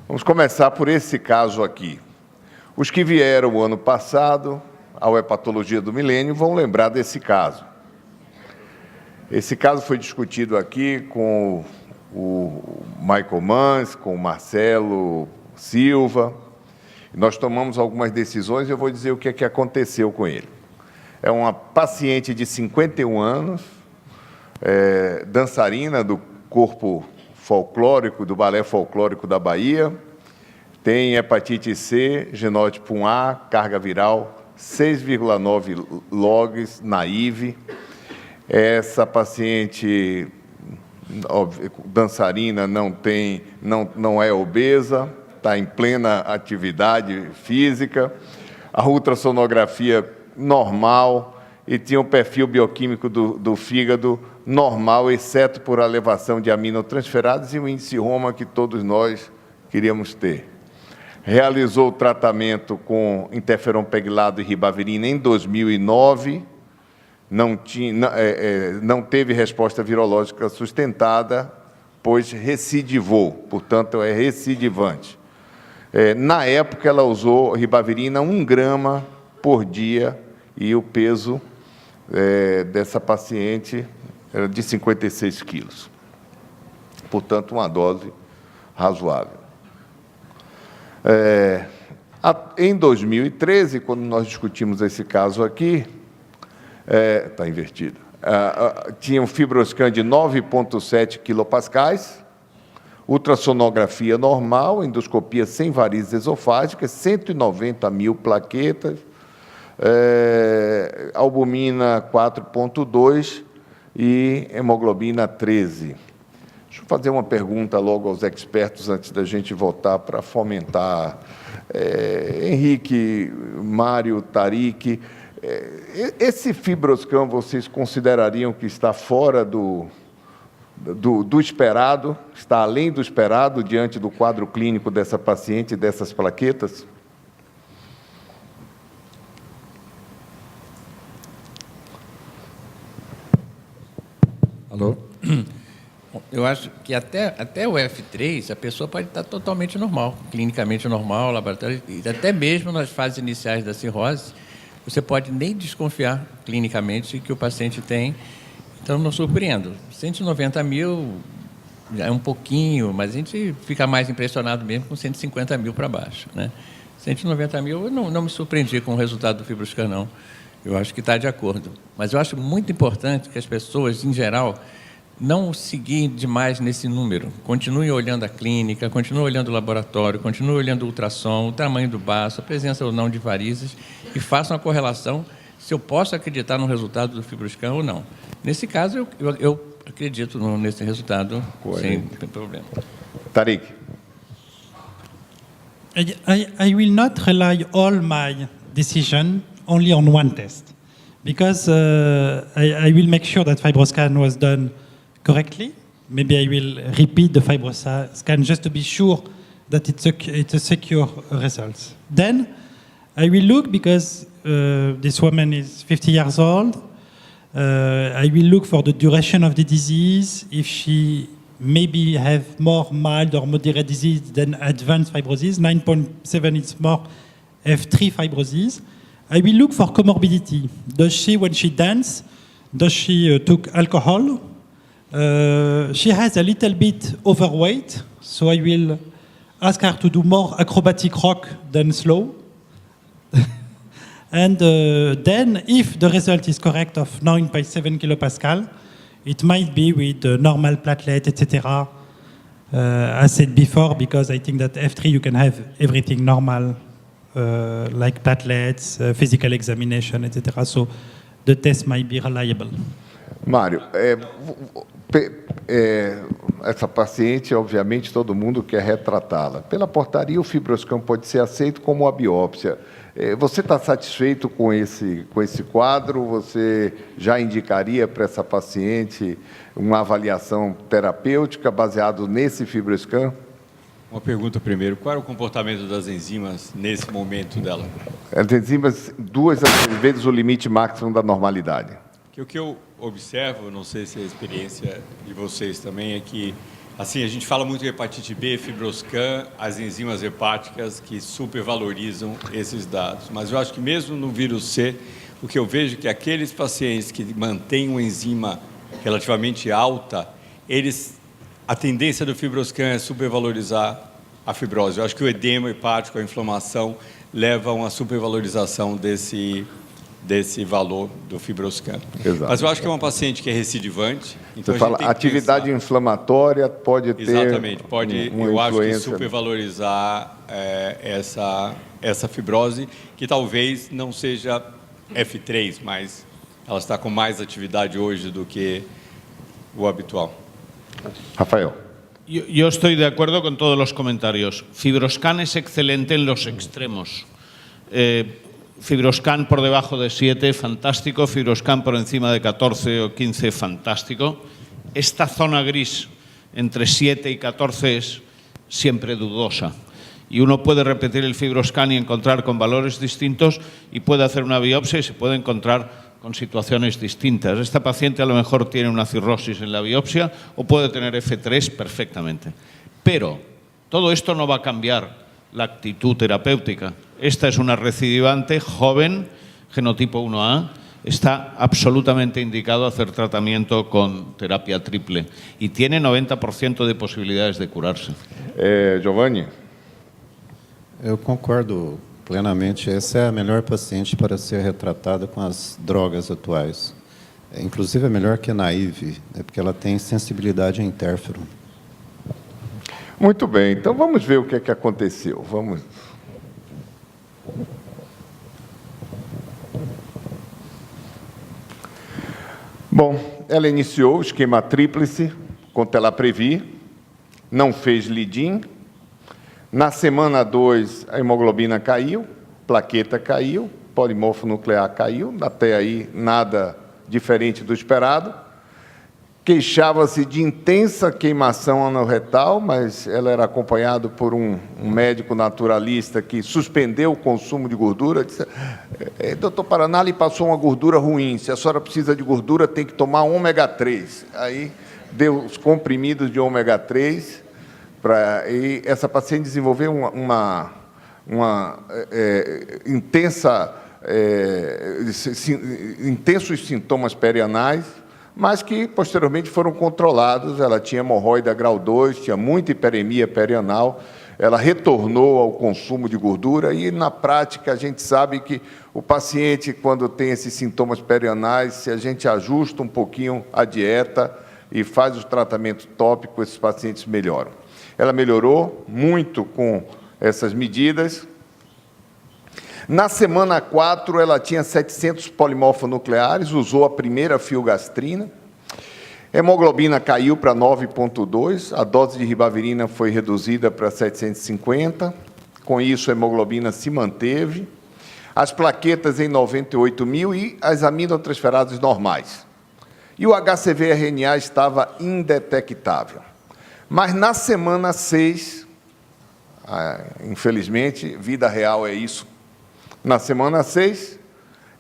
Vamos começar por esse caso aqui. Os que vieram o ano passado ao Hepatologia do Milênio vão lembrar desse caso. Esse caso foi discutido aqui com o Michael Mans, com o Marcelo Silva. Nós tomamos algumas decisões e eu vou dizer o que é que aconteceu com ele. É uma paciente de 51 anos, dançarina do corpo folclórico, do Balé Folclórico da Bahia, tem hepatite C, genótipo 1A, carga viral 6,9 logs, naive. Essa paciente dançarina não é obesa, está em plena atividade física, a ultrassonografia normal e tinha um perfil bioquímico do fígado normal, exceto por elevação de aminotransferados e o índice Roma que todos nós queríamos ter. Realizou o tratamento com interferon peglado e ribavirina em 2009, não teve resposta virológica sustentada, pois recidivou, portanto, é recidivante. Na época, ela usou ribavirina 1 grama por dia e o peso dessa paciente era de 56 quilos. Portanto, uma dose razoável. Em 2013, quando nós discutimos esse caso aqui, está invertido, tinha um fibroscan de 9,7 quilopascais, ultrassonografia normal, endoscopia sem varizes esofágicas, 190 mil plaquetas, albumina 4,2 e hemoglobina 13. Deixa eu fazer uma pergunta logo aos expertos antes da gente voltar para fomentar. Henrique, Mário, Tarik, esse fibroscan vocês considerariam que está fora do esperado, está além do esperado diante do quadro clínico dessa paciente e dessas plaquetas? Alô? Eu acho que até o F3 a pessoa pode estar totalmente normal, clinicamente normal, laboratório, e até mesmo nas fases iniciais da cirrose, você pode nem desconfiar clinicamente que o paciente tem. Então, não surpreendo. 190 mil já é um pouquinho, mas a gente fica mais impressionado mesmo com 150 mil para baixo, né? 190 mil, eu não me surpreendi com o resultado do fibroscan, não. Eu acho que está de acordo. Mas eu acho muito importante que as pessoas, em geral, não seguir demais nesse número. Continuem olhando a clínica, continuem olhando o laboratório, continuem olhando o ultrassom, o tamanho do baço, a presença ou não de varizes, e façam a correlação se eu posso acreditar no resultado do fibroscan ou não. Nesse caso, eu acredito nesse resultado sem problema. Tarik. I will not rely all my decision only on one test, because I will make sure that FibroScan was done correctly. Maybe I will repeat the FibroScan just to be sure that it's a secure result. Then I will look, because this woman is 50 years old, I will look for the duration of the disease, if she maybe have more mild or moderate disease than advanced fibrosis. 9.7 is more F3 fibrosis. I will look for comorbidity. Does she, when she dance, does she took alcohol? She has a little bit overweight, so I will ask her to do more acrobatic rock than slow. And then, if the result is correct of 9.7 kilopascal, it might be with normal platelet, etc. As said before, because I think that F3 you can have everything normal, like platelets, physical examination, etc. So the test might be reliable. Mário, essa paciente, obviamente, todo mundo quer retratá-la. Pela portaria, o fibroscan pode ser aceito como a biópsia. Você está satisfeito com esse quadro? Você já indicaria para essa paciente uma avaliação terapêutica baseado nesse fibroscan? Uma pergunta primeiro. Qual é o comportamento das enzimas nesse momento dela? As enzimas, 2 a 3 vezes o limite máximo da normalidade. O que eu observo, não sei se é a experiência de vocês também, é que Assim, a gente fala muito de hepatite B, Fibroscan, as enzimas hepáticas que supervalorizam esses dados. Mas eu acho que mesmo no vírus C, o que eu vejo é que aqueles pacientes que mantêm uma enzima relativamente alta, a tendência do Fibroscan é supervalorizar a fibrose. Eu acho que o edema hepático, a inflamação, leva a uma supervalorização desse valor do Fibroscan. Exato. Mas eu acho que é uma paciente que é recidivante. Então Você fala, atividade inflamatória pode ter... Exatamente, pode, uma eu acho que influência. supervalorizar essa fibrose, que talvez não seja F3, mas ela está com mais atividade hoje do que o habitual. Rafael. Yo estoy de acuerdo con todos los comentarios. Fibroscan es excelente en los extremos. Fibroscan por debajo de 7, fantástico. Fibroscan por encima de 14 o 15, fantástico. Esta zona gris entre 7 y 14 es siempre dudosa. Y uno puede repetir el Fibroscan y encontrar con valores distintos y puede hacer una biopsia y se puede encontrar con situaciones distintas. Esta paciente a lo mejor tiene una cirrosis en la biopsia o puede tener F3 perfectamente. Pero todo esto no va a cambiar la actitud terapéutica. Esta es una recidivante joven, genotipo 1A, está absolutamente indicado hacer tratamiento con terapia triple y tiene 90% de posibilidades de curarse. Giovanni? Eu concordo plenamente. Essa é a melhor paciente para ser retratada com as drogas atuais. Inclusive é melhor que a naive, porque ela tem sensibilidade a interferon. Muito bem, então vamos ver o que é que aconteceu. Vamos. Bom, ela iniciou o esquema tríplice com Telaprevir, não fez Lidin. Na semana 2, a hemoglobina caiu, plaqueta caiu, polimorfo nuclear caiu, até aí nada diferente do esperado. Queixava-se de intensa queimação anorretal, mas ela era acompanhada por um médico naturalista que suspendeu o consumo de gordura. Disse, doutor Paraná, lhe passou uma gordura ruim, se a senhora precisa de gordura, tem que tomar ômega 3. Aí deu os comprimidos de ômega 3, e essa paciente desenvolveu intensos sintomas perianais, mas que posteriormente foram controlados. Ela tinha hemorroida grau 2, tinha muita hiperemia perianal, ela retornou ao consumo de gordura e, na prática, a gente sabe que o paciente, quando tem esses sintomas perianais, se a gente ajusta um pouquinho a dieta e faz os tratamentos tópicos, esses pacientes melhoram. Ela melhorou muito com essas medidas. Na semana 4, ela tinha 700 polimorfonucleares, usou a primeira filgastrina. Hemoglobina caiu para 9,2, a dose de ribavirina foi reduzida para 750. Com isso, a hemoglobina se manteve. As plaquetas em 98 mil e as aminotransferases normais. E o HCV-RNA estava indetectável. Mas na semana 6, infelizmente, vida real é isso. Na semana 6,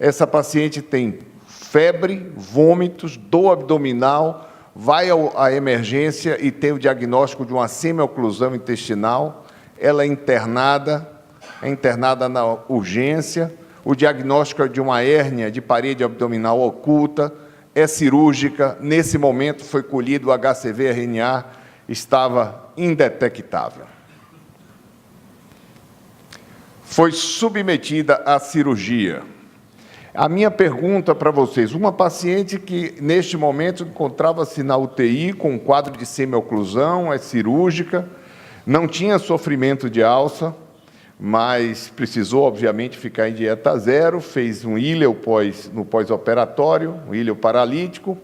essa paciente tem febre, vômitos, dor abdominal, vai à emergência e tem o diagnóstico de uma semioclusão intestinal. Ela é internada na urgência. O diagnóstico é de uma hérnia de parede abdominal oculta, é cirúrgica. Nesse momento foi colhido o HCV-RNA, estava indetectável. Foi submetida à cirurgia. A minha pergunta para vocês, uma paciente que neste momento encontrava-se na UTI com um quadro de semioclusão, é cirúrgica, não tinha sofrimento de alça, mas precisou, obviamente, ficar em dieta zero, fez um íleo no pós-operatório, um íleo paralítico.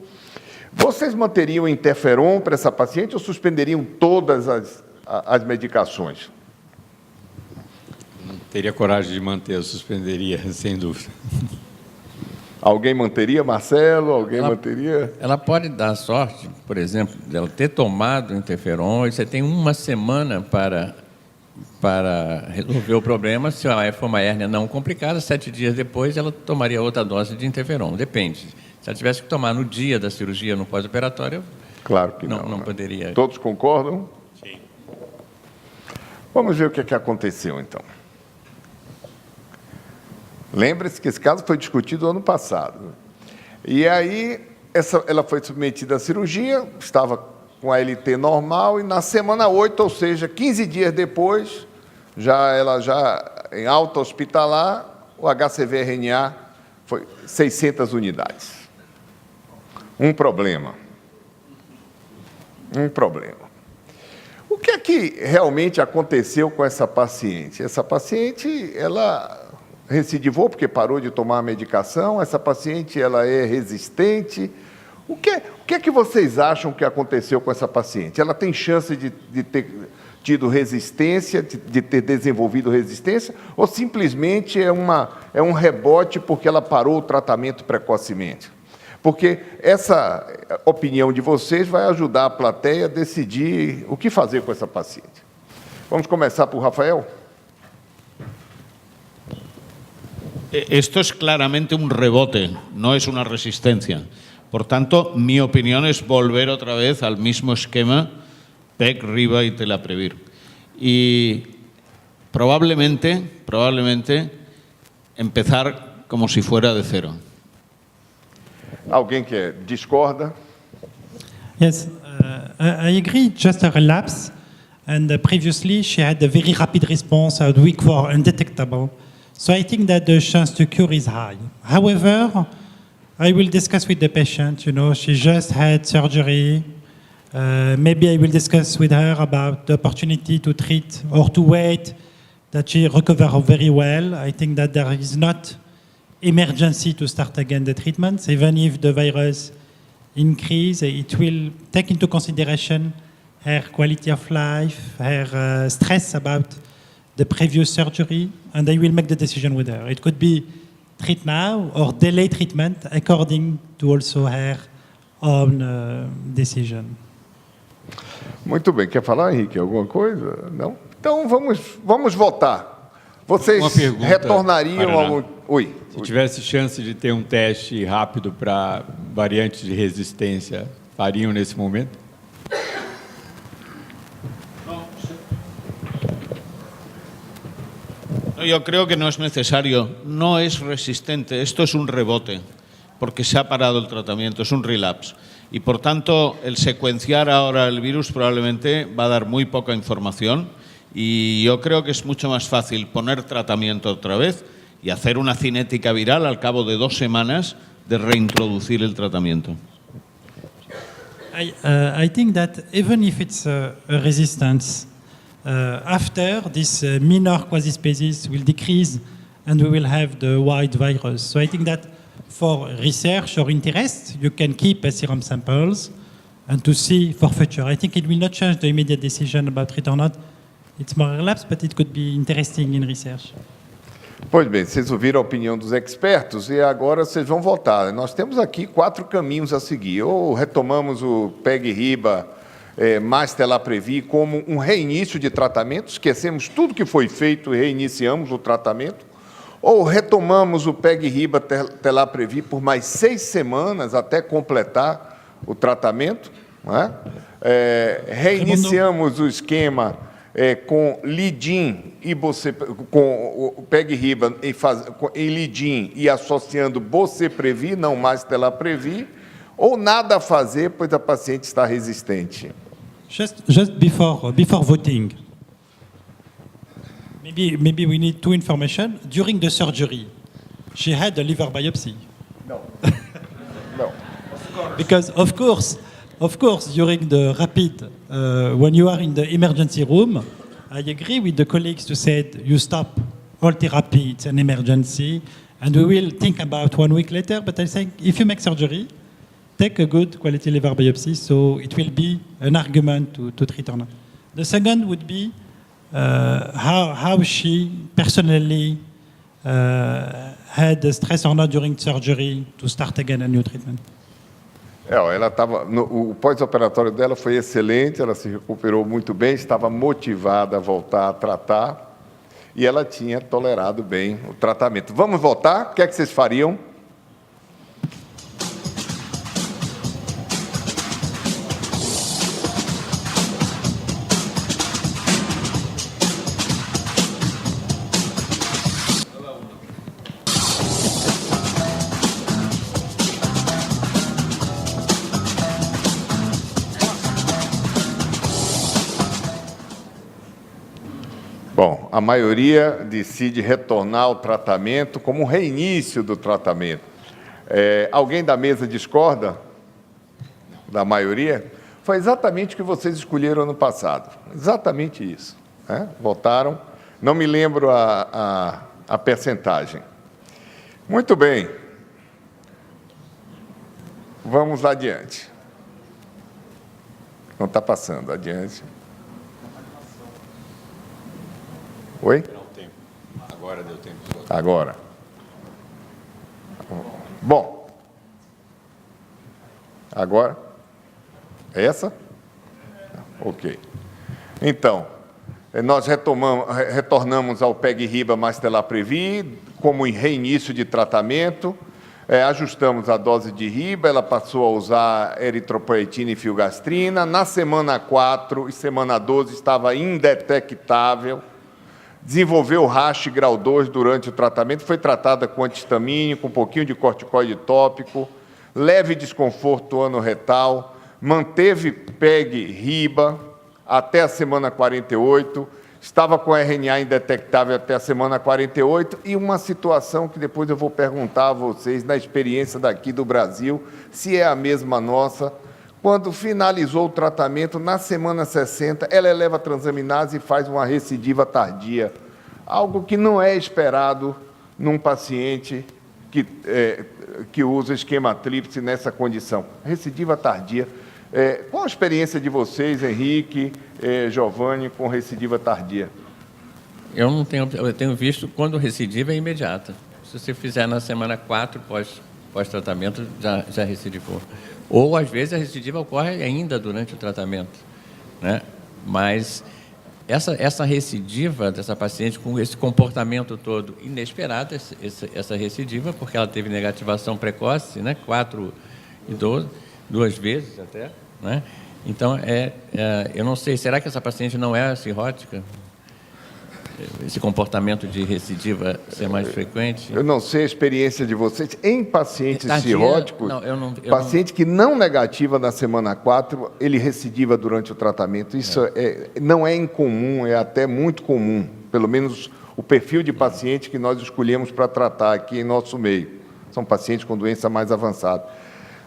Vocês manteriam interferon para essa paciente ou suspenderiam todas as medicações? Não teria coragem de manter, eu suspenderia, sem dúvida. Alguém manteria, Marcelo? Alguém manteria? Ela pode dar sorte, por exemplo, dela ter tomado interferon, e você tem uma semana para resolver o problema. Se for uma hérnia não complicada, 7 dias depois ela tomaria outra dose de interferon, depende. Se ela tivesse que tomar no dia da cirurgia, no pós-operatório, Claro que não. Não né? poderia. Todos concordam? Sim. Vamos ver o que aconteceu, então. Lembre-se que esse caso foi discutido ano passado. E aí, ela foi submetida à cirurgia, estava com a LT normal, e na semana 8, ou seja, 15 dias depois, ela em alta hospitalar, o HCV-RNA foi 600 unidades. Um problema. O que é que realmente aconteceu com essa paciente? Essa paciente, ela recidivou porque parou de tomar a medicação, essa paciente ela é resistente. O que é que vocês acham que aconteceu com essa paciente? Ela tem chance de ter tido resistência, de ter desenvolvido resistência, ou simplesmente é um rebote porque ela parou o tratamento precocemente? Porque essa opinião de vocês vai ajudar a plateia a decidir o que fazer com essa paciente. Vamos começar por Rafael? Esto es claramente un rebote, no es una resistencia. Por tanto, mi opinión es volver otra vez al mismo esquema PEG, Riba y Telaprevir. Y probablemente empezar como si fuera de cero. Alguém que discorda? Yes, I agree, just a relapse. And previously, she had a very rapid response at week 4, undetectable. So I think that the chance to cure is high. However, I will discuss with the patient, she just had surgery. Maybe I will discuss with her about the opportunity to treat or to wait that she recover very well. I think that there is not emergency to start again the treatments. Even if the virus increase, it will take into consideration her quality of life, her stress about the previous surgery, and I will make the decision with her. It could be treat now or delay treatment according to also her own decision. Muito bem. Quer falar, Henrique, alguma coisa? Não? Então, vamos votar. Vocês Uma pergunta, retornariam Paraná. ao... Oi. Se tivesse chance de ter um teste rápido para variantes de resistência, fariam nesse momento? Yo creo que no es necesario, no es resistente, esto es un rebote, porque se ha parado el tratamiento, es un relapse. Y por tanto, el secuenciar ahora el virus probablemente va a dar muy poca información y yo creo que es mucho más fácil poner tratamiento otra vez y hacer una cinética viral al cabo de 2 semanas de reintroducir el tratamiento. I think that even if it's a resistance, after this minor quasi-species will decrease and we will have the wide virus. So I think that for research or interest, you can keep serum samples and to see for future. I think it will not change the immediate decision about treat or not. It's more relapse, but it could be interesting in research. Pois bem, vocês ouviram a opinião dos expertos e agora vocês vão votar. Nós temos aqui 4 caminhos a seguir. Ou retomamos o PEG-RIBA mais Telaprevir como um reinício de tratamento, esquecemos tudo que foi feito e reiniciamos o tratamento, ou retomamos o PEG-RIBA Telaprevir por mais 6 semanas até completar o tratamento, não é? Reiniciamos o esquema com Lidin e com o PEG-RIBA em Lidin e associando Boceprevir, não mais Telaprevir, ou nada a fazer, pois a paciente está resistente. Just before voting, maybe we need 2 information. During the surgery, she had a liver biopsy. No. No. Because of course, during the rapid, when you are in the emergency room, I agree with the colleagues to say you stop all therapy, it's an emergency, and we will think about 1 week later. But I think if you make surgery, take a good quality liver biopsy, so it will be an argument to treat or not. The second would be how she personally had the stress or not during surgery to start again a new treatment. Ela o pós-operatório dela foi excelente, ela se recuperou muito bem, estava motivada a voltar a tratar e ela tinha tolerado bem o tratamento. Vamos votar? O que é que vocês fariam? a maioria decide retornar ao tratamento como um reinício do tratamento. Alguém da mesa discorda da maioria? Foi exatamente o que vocês escolheram ano passado. Exatamente isso. Né? Votaram. Não me lembro a percentagem. Muito bem. Vamos adiante. Não está passando. Adiante. Oi? Não, tempo. Agora deu tempo. Agora. Bom. Agora. Essa? Ok. Então, nós retornamos ao PEG-RIBA mais Telaprevir, como em reinício de tratamento, ajustamos a dose de RIBA, ela passou a usar eritropoetina e filgastrina. Na semana 4 e semana 12 estava indetectável, desenvolveu rash grau 2 durante o tratamento, foi tratada com antihistamínico, com um pouquinho de corticoide tópico, leve desconforto anorretal, manteve PEG-RIBA até a semana 48, estava com RNA indetectável até a semana 48, e uma situação que depois eu vou perguntar a vocês, na experiência daqui do Brasil, se é a mesma nossa. Quando finalizou o tratamento, na semana 60, ela eleva a transaminase e faz uma recidiva tardia, algo que não é esperado num paciente que usa esquema tríplice nessa condição. Recidiva tardia. Qual a experiência de vocês, Henrique, Giovanni, com recidiva tardia? Eu tenho visto quando recidiva é imediata. Se você fizer na semana 4 pós-tratamento, já recidivou. Ou, às vezes, a recidiva ocorre ainda durante o tratamento, né? Mas essa recidiva dessa paciente com esse comportamento todo inesperado, essa recidiva, porque ela teve negativação precoce, né? 4 e 12, 2 vezes até, né? Então, eu não sei, será que essa paciente não é cirrótica? Esse comportamento de recidiva ser mais frequente? Eu não sei a experiência de vocês. Em pacientes cirróticos, paciente que não negativa na semana 4, ele recidiva durante o tratamento. Isso não é incomum, é até muito comum. Pelo menos o perfil de paciente que nós escolhemos para tratar aqui em nosso meio. São pacientes com doença mais avançada.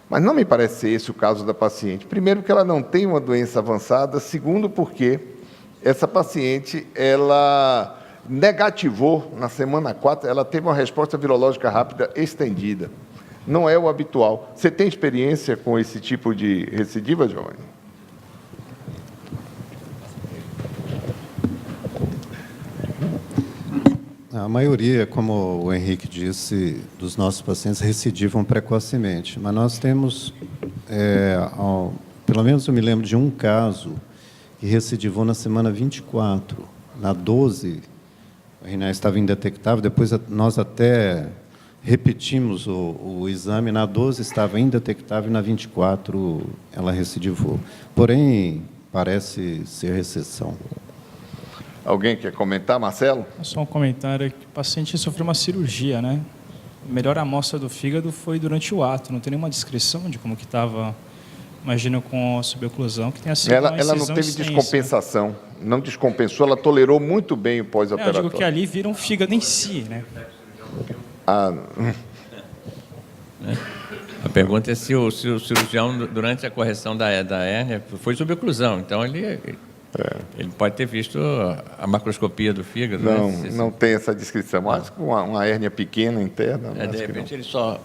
Mas não me parece ser esse o caso da paciente. Primeiro, porque ela não tem uma doença avançada. Segundo, porque essa paciente, ela negativou na semana 4, ela teve uma resposta virológica rápida estendida. Não é o habitual. Você tem experiência com esse tipo de recidiva, Giovanni? A maioria, como o Henrique disse, dos nossos pacientes recidivam precocemente. Mas nós temos, pelo menos eu me lembro de um caso que recidivou na semana 24. Na 12, o RNA estava indetectável, depois nós até repetimos o exame, na 12 estava indetectável e na 24 ela recidivou. Porém, parece ser recessão. Alguém quer comentar, Marcelo? Só um comentário, que o paciente sofreu uma cirurgia, né? A melhor amostra do fígado foi durante o ato, não tem nenhuma descrição de como que estava, imagino, com a suboclusão, que tenha sido uma ela não teve extensa. Descompensação, não descompensou, ela tolerou muito bem o pós-operatório. Eu digo que ali vira um fígado em si, né? A pergunta é se o cirurgião, durante a correção da hérnia, foi suboclusão, então ele pode ter visto a macroscopia do fígado. Não tem essa descrição. Acho que uma hérnia pequena, interna. De repente ele só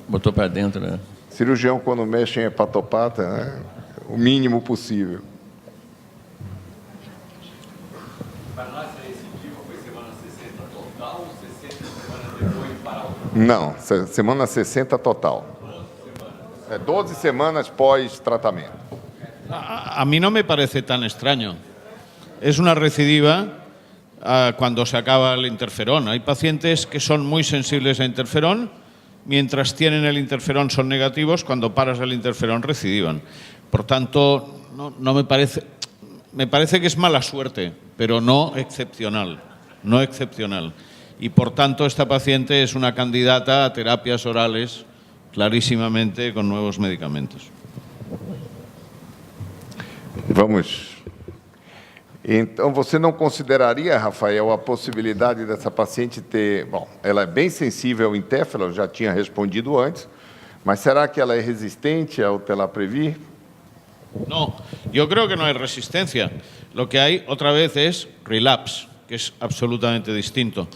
botou para dentro, né? Cirurgião, quando mexe em hepatopata, né? O mínimo possível. Para nós, a recidiva foi semana 60 total ou 60 semanas depois para o... Não, semana 60 total. 12 semanas pós-tratamento. A mí no me parece tan extraño. Es una recidiva cuando se acaba el interferón. Hay pacientes que son muy sensibles a interferón, mientras tienen el interferón son negativos, cuando paras el interferón recidivan. Por tanto, no me parece que es mala suerte, pero no excepcional. No excepcional. Y por tanto, esta paciente es una candidata a terapias orales clarísimamente con nuevos medicamentos. Vamos. Então, você não consideraria, Rafael, a possibilidade dessa paciente ter... Bom, ela é bem sensível ao interferon, eu já tinha respondido antes, mas será que ela é resistente ao Telaprevir? No, yo creo que no hay resistencia. Lo que hay otra vez es relapse, que es absolutamente distinto.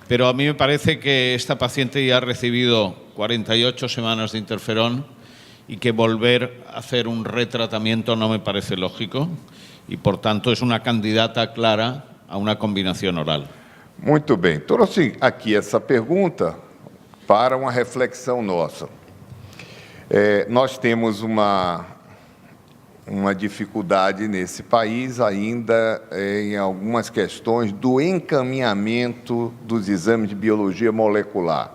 Pero a mí me parece que esta paciente ya ha recibido 48 semanas de interferón y que volver a hacer un retratamiento no me parece lógico y, por tanto, es una candidata clara a una combinación oral. Muito bem. Trouxe aqui essa pergunta para uma reflexão nossa. Nós temos uma dificuldade nesse país ainda em algumas questões do encaminhamento dos exames de biologia molecular.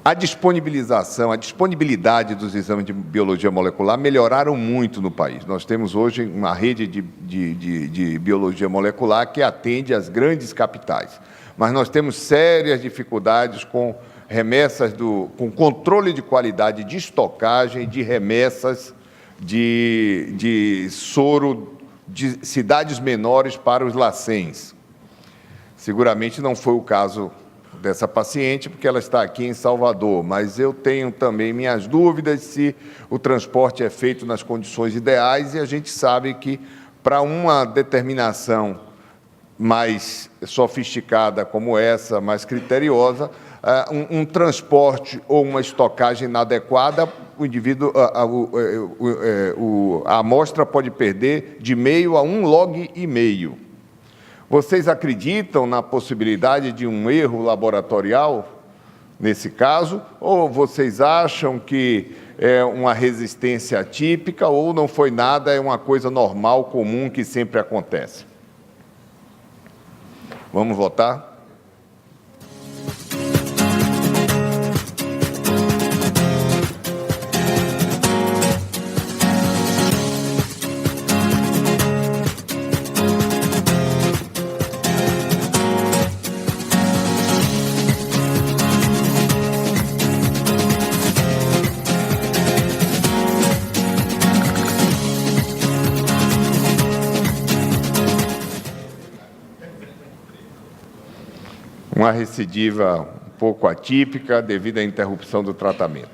A disponibilidade dos exames de biologia molecular melhoraram muito no país. Nós temos hoje uma rede de biologia molecular que atende às grandes capitais. Mas nós temos sérias dificuldades com remessas, com controle de qualidade de estocagem de remessas de soro de cidades menores para os LACENs. Seguramente não foi o caso dessa paciente, porque ela está aqui em Salvador, mas eu tenho também minhas dúvidas se o transporte é feito nas condições ideais, e a gente sabe que, para uma determinação mais sofisticada como essa, mais criteriosa, um transporte ou uma estocagem inadequada, o indivíduo, a amostra pode perder de meio a 1 log e meio. Vocês acreditam na possibilidade de um erro laboratorial nesse caso? Ou vocês acham que é uma resistência atípica ou não foi nada, é uma coisa normal, comum, que sempre acontece? Vamos votar? Uma recidiva um pouco atípica devido à interrupção do tratamento.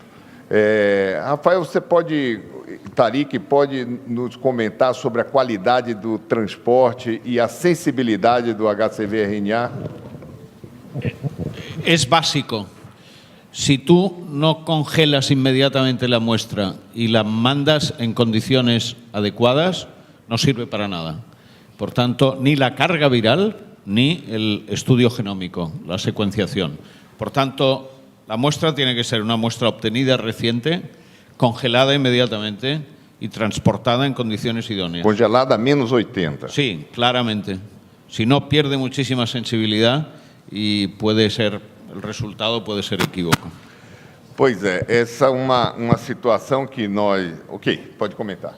Rafael, Tariq, pode nos comentar sobre a qualidade do transporte e a sensibilidade do HCV-RNA? Es básico. Si tú no congelas inmediatamente la muestra y la mandas en condiciones adecuadas, no sirve para nada. Por tanto, ni la carga viral ni el estudio genómico, la secuenciación. Por tanto, la muestra tiene que ser una muestra obtenida reciente, congelada inmediatamente y transportada en condiciones idóneas. Congelada a menos 80. Sí, claramente. Si no, pierde muchísima sensibilidad y el resultado puede ser equívoco. Pois é, essa é uma situação que nós... Ok, pode comentar.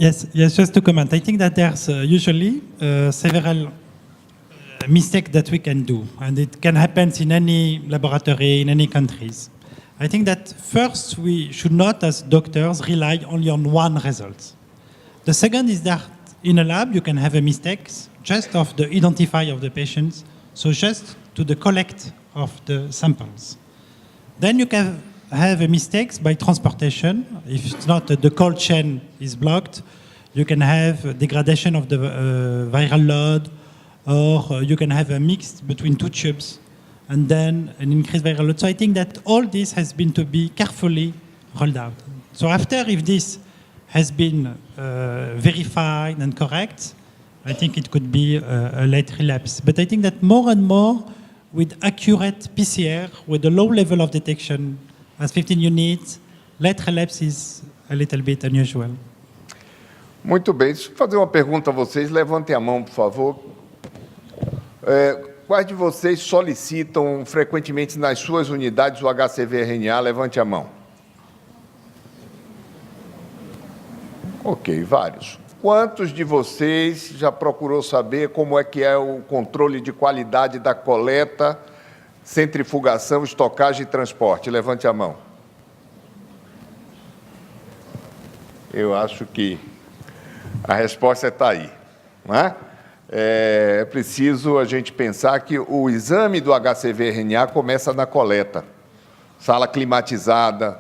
Yes, just to comment. I think that there's usually several mistakes that we can do, and it can happen in any laboratory, in any countries. I think that first we should not, as doctors, rely only on one result. The second is that in a lab you can have a mistake just of the identify of the patients, so just to the collect of the samples. Then you can have a mistake by transportation. If it's not the cold chain is blocked, you can have degradation of the viral load, or you can have a mix between two tubes and then an increased viral load. So I think that all this has been to be carefully rolled out. So after, if this has been verified and correct, I think it could be a late relapse. But I think that more and more with accurate PCR, with a low level of detection, as 15 units, late relapse is a little bit unusual. Muito bem, deixa eu fazer uma pergunta a vocês. Levantem a mão, por favor. Quais de vocês solicitam frequentemente nas suas unidades o HCV-RNA? Levante a mão. Ok, vários. Quantos de vocês já procurou saber como é que é o controle de qualidade da coleta, centrifugação, estocagem e transporte? Levante a mão. Eu acho que a resposta está aí. não é? É preciso a gente pensar que o exame do HCV-RNA começa na coleta. Sala climatizada,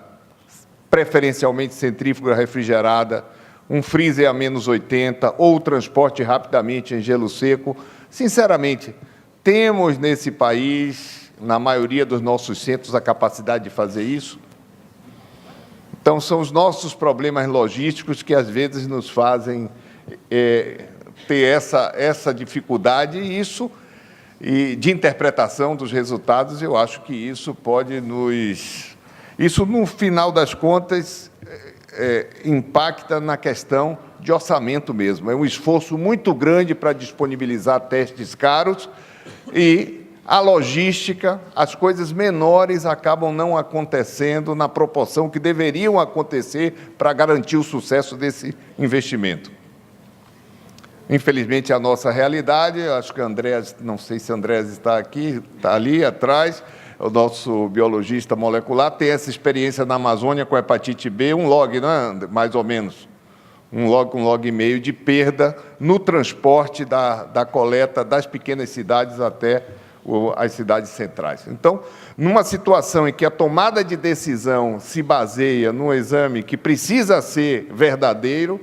preferencialmente centrífuga refrigerada, um freezer a menos 80 ou transporte rapidamente em gelo seco. Sinceramente, temos nesse país, na maioria dos nossos centros, a capacidade de fazer isso? Então, são os nossos problemas logísticos que, às vezes, nos fazem ter essa dificuldade e de interpretação dos resultados. Eu acho que isso pode nos... Isso, no final das contas, impacta na questão de orçamento mesmo. É um esforço muito grande para disponibilizar testes caros e a logística, as coisas menores acabam não acontecendo na proporção que deveriam acontecer para garantir o sucesso desse investimento. Infelizmente, é a nossa realidade. Acho que Andrés, não sei se Andrés está aqui, está ali atrás, o nosso biologista molecular, tem essa experiência na Amazônia com hepatite B, um log, não é? Mais ou menos, um log e meio de perda no transporte da coleta das pequenas cidades até as cidades centrais. Então, numa situação em que a tomada de decisão se baseia num exame que precisa ser verdadeiro,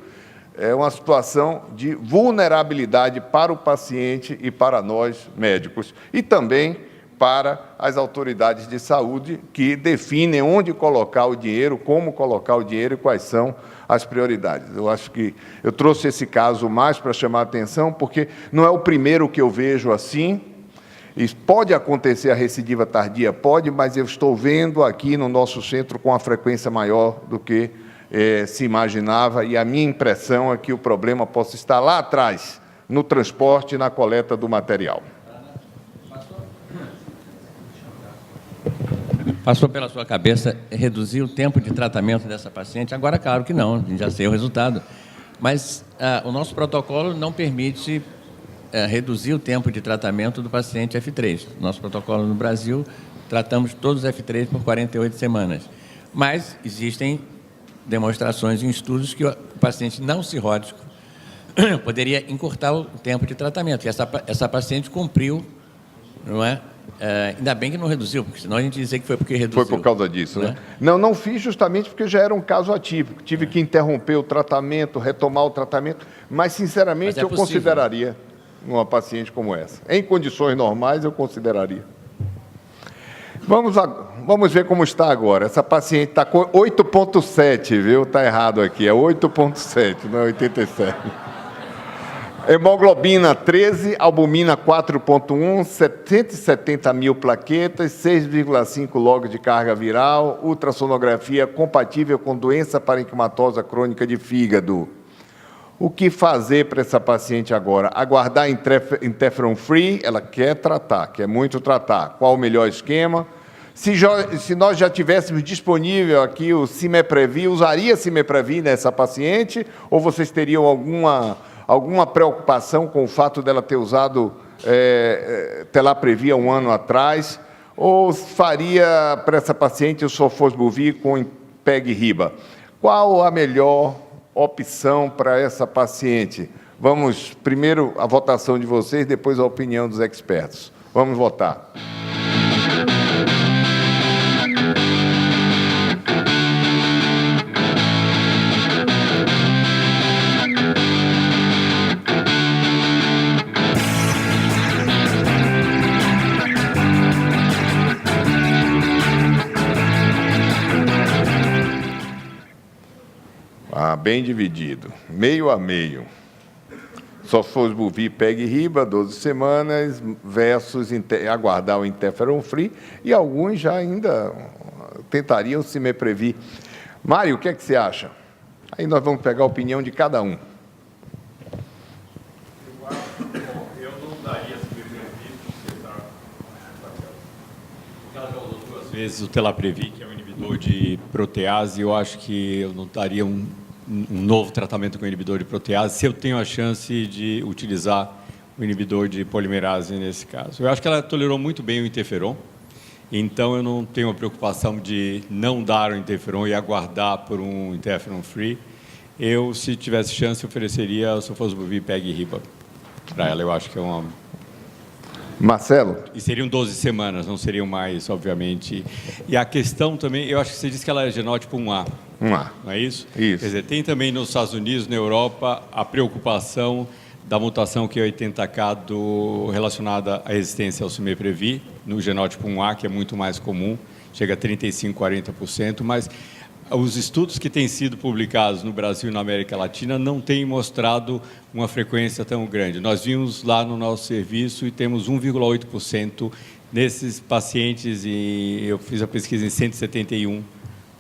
é uma situação de vulnerabilidade para o paciente e para nós, médicos, e também para as autoridades de saúde, que definem onde colocar o dinheiro, como colocar o dinheiro e quais são as prioridades. Eu acho que eu trouxe esse caso mais para chamar a atenção, porque não é o primeiro que eu vejo assim. E pode acontecer a recidiva tardia? Pode, mas eu estou vendo aqui no nosso centro com uma frequência maior do que se imaginava, e a minha impressão é que o problema possa estar lá atrás, no transporte e na coleta do material. Passou pela sua cabeça reduzir o tempo de tratamento dessa paciente? Agora, claro que não, a gente já sei o resultado. Mas o nosso protocolo não permite reduzir o tempo de tratamento do paciente F3. Nosso protocolo no Brasil, tratamos todos os F3 por 48 semanas. Mas existem demonstrações em estudos que o paciente não cirrótico poderia encurtar o tempo de tratamento. E essa paciente cumpriu, não é? Ainda bem que não reduziu, porque senão a gente dizia que foi porque reduziu. Foi por causa disso, né? Não fiz justamente porque já era um caso atípico. Tive que interromper o tratamento, retomar o tratamento, mas, sinceramente, eu consideraria uma paciente como essa. Em condições normais, eu consideraria. Vamos ver como está agora. Essa paciente está com 8,7, viu? Está errado aqui, é 8,7, não é 87. Hemoglobina 13, albumina 4,1, 770 mil plaquetas, 6,5 log de carga viral, ultrassonografia compatível com doença parenquimatosa crônica de fígado. O que fazer para essa paciente agora? Aguardar interferon free, ela quer tratar, quer muito tratar. Qual o melhor esquema? Se nós já tivéssemos disponível aqui o Cimeprevi, usaria Cimeprevi nessa paciente? Ou vocês teriam alguma preocupação com o fato dela ter usado Telaprevi há um ano atrás? Ou faria para essa paciente o Sofosbuvir com PEG-RIBA? Qual a melhor opção para essa paciente? Vamos, primeiro, a votação de vocês, depois a opinião dos expertos. Vamos votar. Bem dividido, meio a meio. Sofosbuvir PEG-RIBA, 12 semanas, versus aguardar o interferon free, e alguns já ainda tentariam Cimeprevi. Mário, o que é que você acha? Aí nós vamos pegar a opinião de cada um. Eu não daria Cimeprevi, porque ela já usou 2 vezes o Telaprevi, que é um inibidor de protease. Eu acho que eu não daria um novo tratamento com inibidor de protease, se eu tenho a chance de utilizar o inibidor de polimerase nesse caso. Eu acho que ela tolerou muito bem o interferon, então eu não tenho a preocupação de não dar o interferon e aguardar por um interferon free. Eu, se tivesse chance, ofereceria o Sofosbuvir PEG-RIBA. para ela. Eu acho que é uma... Marcelo? E seriam 12 semanas, não seriam mais, obviamente. E a questão também, eu acho que você disse que ela é genótipo 1A. 1A. Não é isso? Isso. Quer dizer, tem também nos Estados Unidos, na Europa, a preocupação da mutação Q80K relacionada à resistência ao Sumeprevi, no genótipo 1A, que é muito mais comum, chega a 35%, 40%, mas os estudos que têm sido publicados no Brasil e na América Latina não têm mostrado uma frequência tão grande. Nós vimos lá no nosso serviço e temos 1,8% nesses pacientes, e eu fiz a pesquisa em 171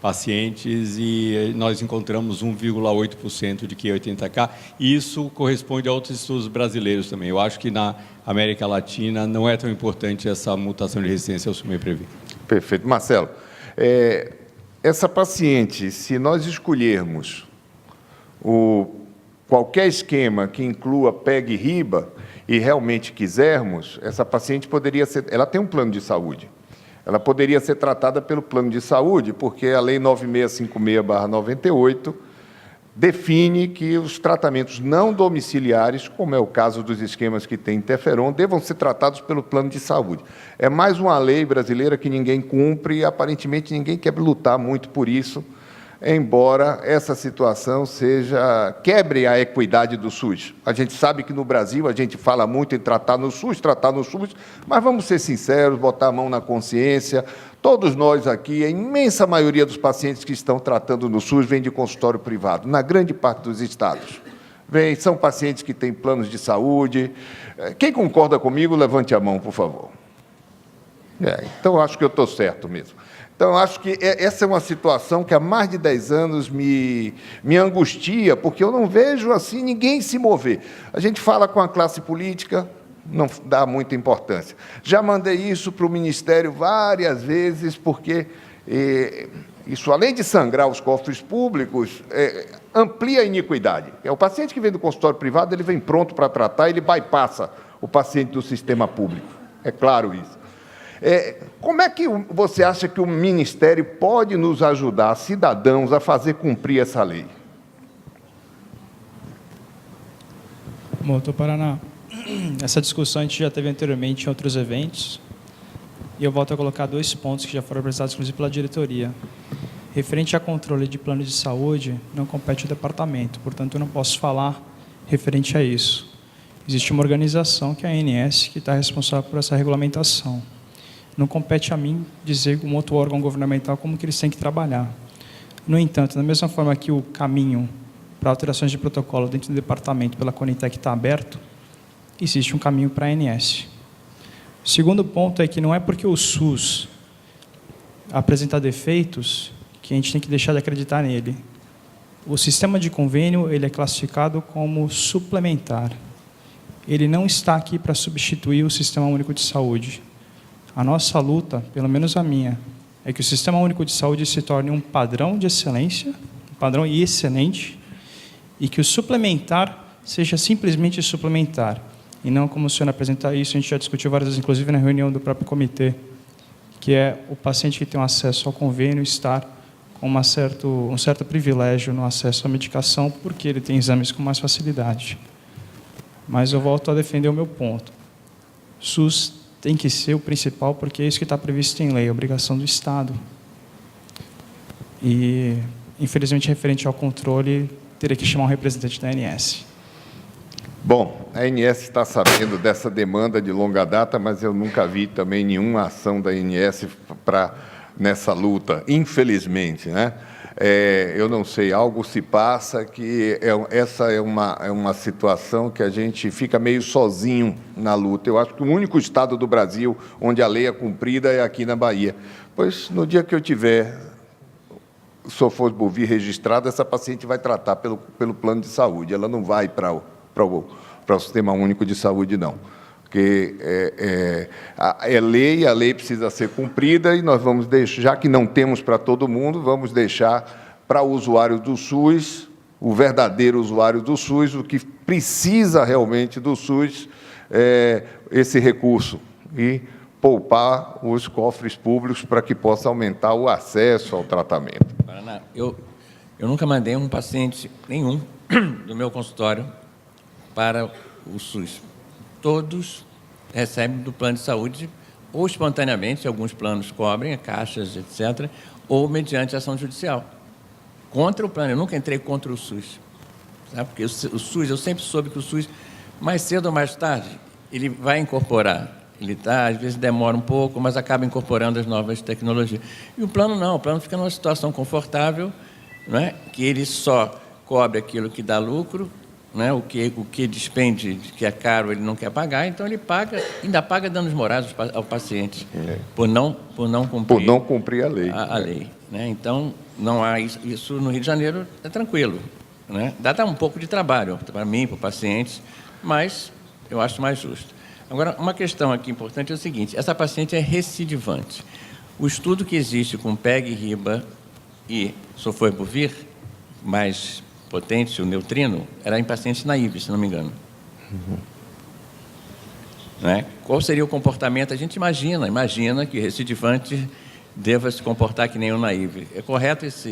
pacientes e nós encontramos 1,8% de Q80K, e isso corresponde a outros estudos brasileiros também. Eu acho que na América Latina não é tão importante essa mutação de resistência ao Sumeprevi. Perfeito. Marcelo, essa paciente, se nós escolhermos qualquer esquema que inclua PEG e RIBA e realmente quisermos, essa paciente poderia ser... Ela tem um plano de saúde. Ela poderia ser tratada pelo plano de saúde, porque a Lei 9656/98 define que os tratamentos não domiciliares, como é o caso dos esquemas que têm interferon, devam ser tratados pelo plano de saúde. É mais uma lei brasileira que ninguém cumpre e, aparentemente, ninguém quer lutar muito por isso, embora essa situação quebre a equidade do SUS. A gente sabe que no Brasil a gente fala muito em tratar no SUS, mas vamos ser sinceros, botar a mão na consciência. Todos nós aqui, a imensa maioria dos pacientes que estão tratando no SUS vêm de consultório privado, na grande parte dos estados. São pacientes que têm planos de saúde. Quem concorda comigo, levante a mão, por favor. Então, acho que eu estou certo mesmo. Então, acho que essa é uma situação que há mais de 10 anos me angustia, porque eu não vejo assim ninguém se mover. A gente fala com a classe política, não dá muita importância. Já mandei isso para o Ministério várias vezes, porque isso, além de sangrar os cofres públicos, amplia a iniquidade. O paciente que vem do consultório privado, ele vem pronto para tratar, ele bypassa o paciente do sistema público. É claro isso. Como é que você acha que o Ministério pode nos ajudar, cidadãos, a fazer cumprir essa lei? Bom, doutor Paraná, essa discussão a gente já teve anteriormente em outros eventos, e eu volto a colocar 2 pontos que já foram apresentados, inclusive, pela diretoria. Referente a controle de plano de saúde, não compete ao departamento, portanto, eu não posso falar referente a isso. Existe uma organização, que é a ANS, que está responsável por essa regulamentação. Não compete a mim dizer, como outro órgão governamental, como que eles têm que trabalhar. No entanto, da mesma forma que o caminho para alterações de protocolo dentro do departamento pela Conitec está aberto, existe um caminho para a ANS. O segundo ponto é que não é porque o SUS apresenta defeitos que a gente tem que deixar de acreditar nele. O sistema de convênio, ele é classificado como suplementar. Ele não está aqui para substituir o Sistema Único de Saúde. A nossa luta, pelo menos a minha, é que o Sistema Único de Saúde se torne um padrão de excelência, um padrão excelente, e que o suplementar seja simplesmente suplementar, e não como o senhor apresentar isso, a gente já discutiu várias vezes, inclusive na reunião do próprio comitê, que é o paciente que tem um acesso ao convênio estar com um certo privilégio no acesso à medicação, porque ele tem exames com mais facilidade. Mas eu volto a defender o meu ponto. SUS tem que ser o principal, porque é isso que está previsto em lei, a obrigação do Estado. E, infelizmente, referente ao controle, teria que chamar um representante da ANS. Bom, a ANS está sabendo dessa demanda de longa data, mas eu nunca vi também nenhuma ação da ANS nessa luta, infelizmente, né? Eu não sei, algo se passa que essa é uma situação que a gente fica meio sozinho na luta. Eu acho que o único estado do Brasil onde a lei é cumprida é aqui na Bahia. Pois, no dia que eu tiver Sofosbuvir registrado, essa paciente vai tratar pelo plano de saúde. Ela não vai para o Sistema Único de Saúde, não. Porque é lei, a lei precisa ser cumprida e nós vamos deixar, já que não temos para todo mundo, vamos deixar para o usuário do SUS, o verdadeiro usuário do SUS, o que precisa realmente do SUS, esse recurso, e poupar os cofres públicos para que possa aumentar o acesso ao tratamento. Paraná, eu nunca mandei um paciente nenhum do meu consultório para o SUS. todos recebem do plano de saúde, ou espontaneamente, alguns planos cobrem, caixas, etc., ou mediante ação judicial. Contra o plano, eu nunca entrei contra o SUS. Sabe? Porque o SUS, eu sempre soube que o SUS, mais cedo ou mais tarde, ele vai incorporar. Ele às vezes demora um pouco, mas acaba incorporando as novas tecnologias. E o plano não, o plano fica numa situação confortável, não é? Que ele só cobre aquilo que dá lucro, né? O que despende, que é caro, ele não quer pagar, então ele paga, ainda paga danos morais ao paciente, por não cumprir a lei. A lei, né? Então, não há isso no Rio de Janeiro, é tranquilo, né? Dá um pouco de trabalho para mim, para o paciente, mas eu acho mais justo. Agora, uma questão aqui importante é o seguinte: essa paciente é recidivante. O estudo que existe com PEG-RIBA e sofosbuvir, mais potente, o neutrino, era em pacientes naíves, se não me engano. Né? Qual seria o comportamento? A gente imagina que o recidivante deva se comportar que nem o naive. É correto essa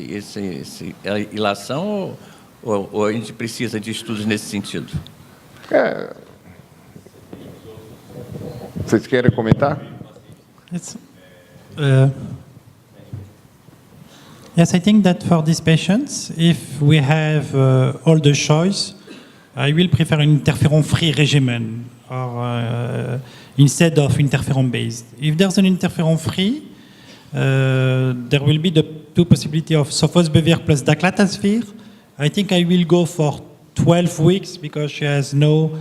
ilação ou a gente precisa de estudos nesse sentido? Vocês querem comentar? Yes, I think that for these patients, if we have all the choice, I will prefer an interferon-free regimen or instead of interferon-based. If there's an interferon-free, there will be the two possibilities of sofosbuvir plus daclatasvir. I think I will go for 12 weeks because she has no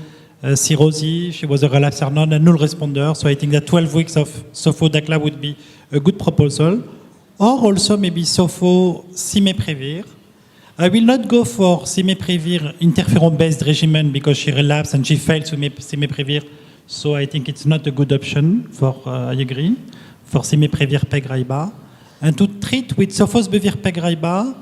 cirrhosis, she was a relapser, non a null responder, so I think that 12 weeks of sofo-dacla would be a good proposal. Or also maybe sofo-cimeprevir. I will not go for cimeprevir interferon-based regimen because she relapsed and she failed cimeprevir, so I think it's not a good option for, I agree, for cimeprevir PEG-RIBA. And to treat with sofosbuvir PEG-RIBA,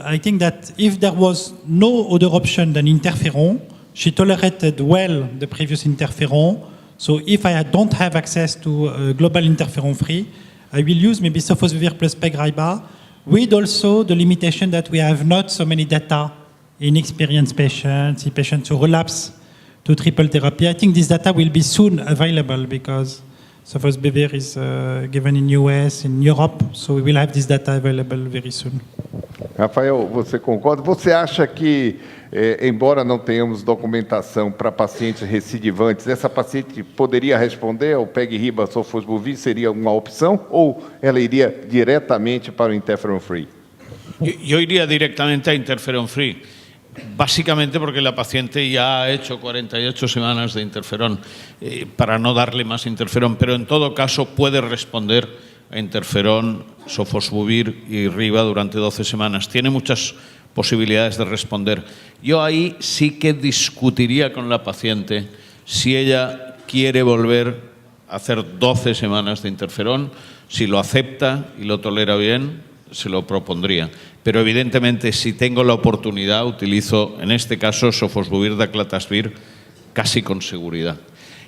I think that if there was no other option than interferon, she tolerated well the previous interferon, so if I don't have access to global interferon-free, I will use maybe sofosbuvir plus PEG-RIBA, with also the limitation that we have not so many data in experienced patients, in patients who relapse to triple therapy. I think this data will be soon available because sofosbuvir is given in US, in Europe, so we will have this data available very soon. Rafael, você concorda? Você acha que, embora não tenhamos documentação para pacientes recidivantes, essa paciente poderia responder ao PEG-RIBA sofosbuvir? Seria uma opção? Ou ela iria diretamente para o interferon-free? Yo iría directamente a interferón-free, básicamente porque la paciente ya ha hecho 48 semanas de interferón, para no darle más interferón, pero en todo caso puede responder a interferón, sofosbuvir y RIBA durante 12 semanas. Tiene muchas posibilidades de responder. Yo ahí sí que discutiría con la paciente si ella quiere volver a hacer 12 semanas de interferón, si lo acepta y lo tolera bien, se lo propondría. Pero evidentemente si tengo la oportunidad utilizo en este caso sofosbuvir daclatasvir casi con seguridad.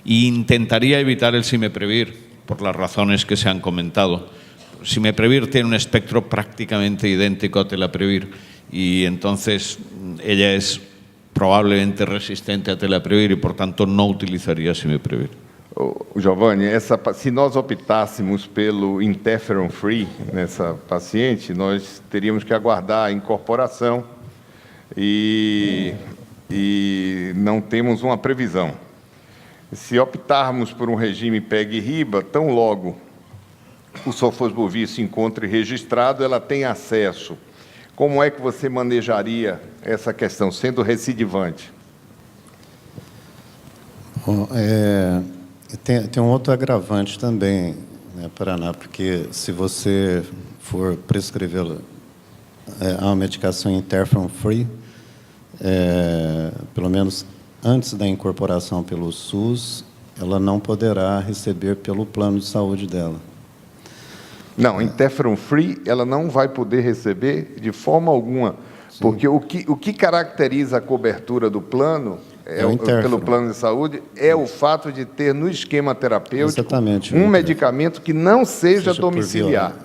E intentaría evitar el cimeprevir por las razones que se han comentado. Cimeprevir tiene un espectro prácticamente idéntico a telaprevir y entonces ella es probablemente resistente a telaprevir y por tanto no utilizaría cimeprevir. Giovanni, se nós optássemos pelo interferon-free nessa paciente, nós teríamos que aguardar a incorporação e não temos uma previsão. Se optarmos por um regime PEG-RIBA, tão logo o sofosbuvir se encontre registrado, ela tem acesso. Como é que você manejaria essa questão, sendo recidivante? Bom, tem um outro agravante também, né, Paraná, porque se você for prescrever uma medicação interferon-free, pelo menos antes da incorporação pelo SUS, ela não poderá receber pelo plano de saúde dela. Não, interferon-free ela não vai poder receber de forma alguma, sim, porque o que caracteriza a cobertura do plano, pelo plano de saúde, é o fato de ter no esquema terapêutico um medicamento que não seja domiciliar.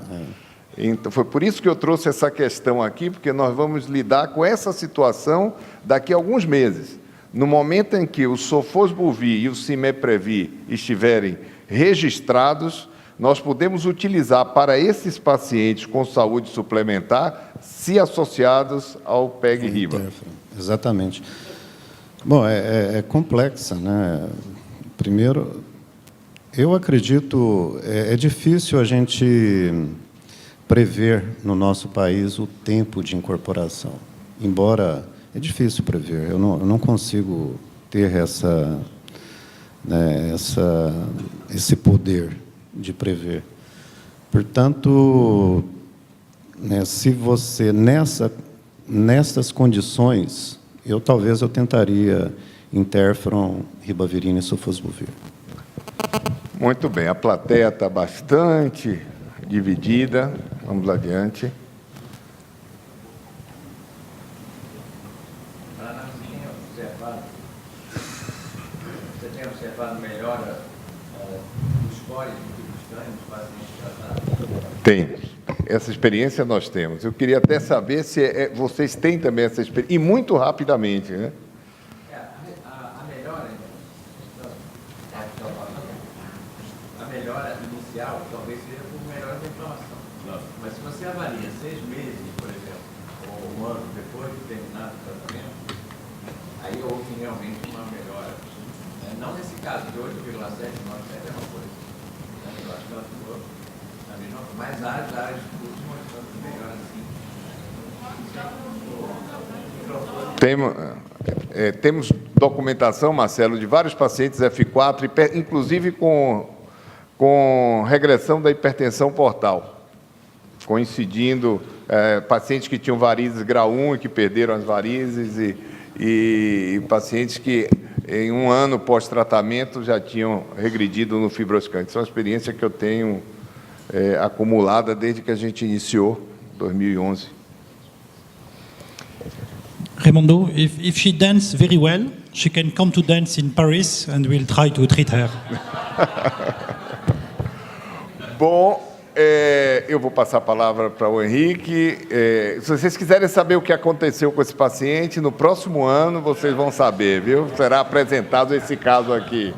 Então, foi por isso que eu trouxe essa questão aqui, porque nós vamos lidar com essa situação daqui a alguns meses. No momento em que o Sofosbuvir e o Cimeprevir estiverem registrados, nós podemos utilizar para esses pacientes com saúde suplementar, se associados ao PEG-RIBA. Exatamente. Bom, é complexa, né? Primeiro, eu acredito, é difícil a gente prever no nosso país o tempo de incorporação, embora é difícil prever, eu não consigo ter esse poder de prever. Portanto, né, se você, nessas condições, talvez eu tentaria interferon, ribavirina e sofosbuvir. Muito bem, a plateia está bastante dividida. Vamos adiante. Você tem observado melhora dos scores dos pacientes tratados? Temos. Essa experiência nós temos. Eu queria até saber se vocês têm também essa experiência, e muito rapidamente, né? A melhora inicial talvez seja por melhora da inflamação. Mas se você avalia 6 meses, por exemplo, ou um ano depois de terminado o tratamento, aí houve realmente uma melhora. Não nesse caso de 8,7, 9,7 é uma coisa. Eu acho que ela ficou na mesma coisa. Mas há áreas de estudos mostrando que melhora sim. Temos documentação, Marcelo, de vários pacientes F4, inclusive com regressão da hipertensão portal, coincidindo pacientes que tinham varizes grau 1 e que perderam as varizes e pacientes que, em um ano pós-tratamento, já tinham regredido no fibroscan. Isso é uma experiência que eu tenho acumulada desde que a gente iniciou, 2011. Raimondo, if she dances very well, she can come to dance in Paris and we'll try to treat her. Bom, eu vou passar a palavra para o Henrique. Se vocês quiserem saber o que aconteceu com esse paciente, no próximo ano vocês vão saber, viu? Será apresentado esse caso aqui.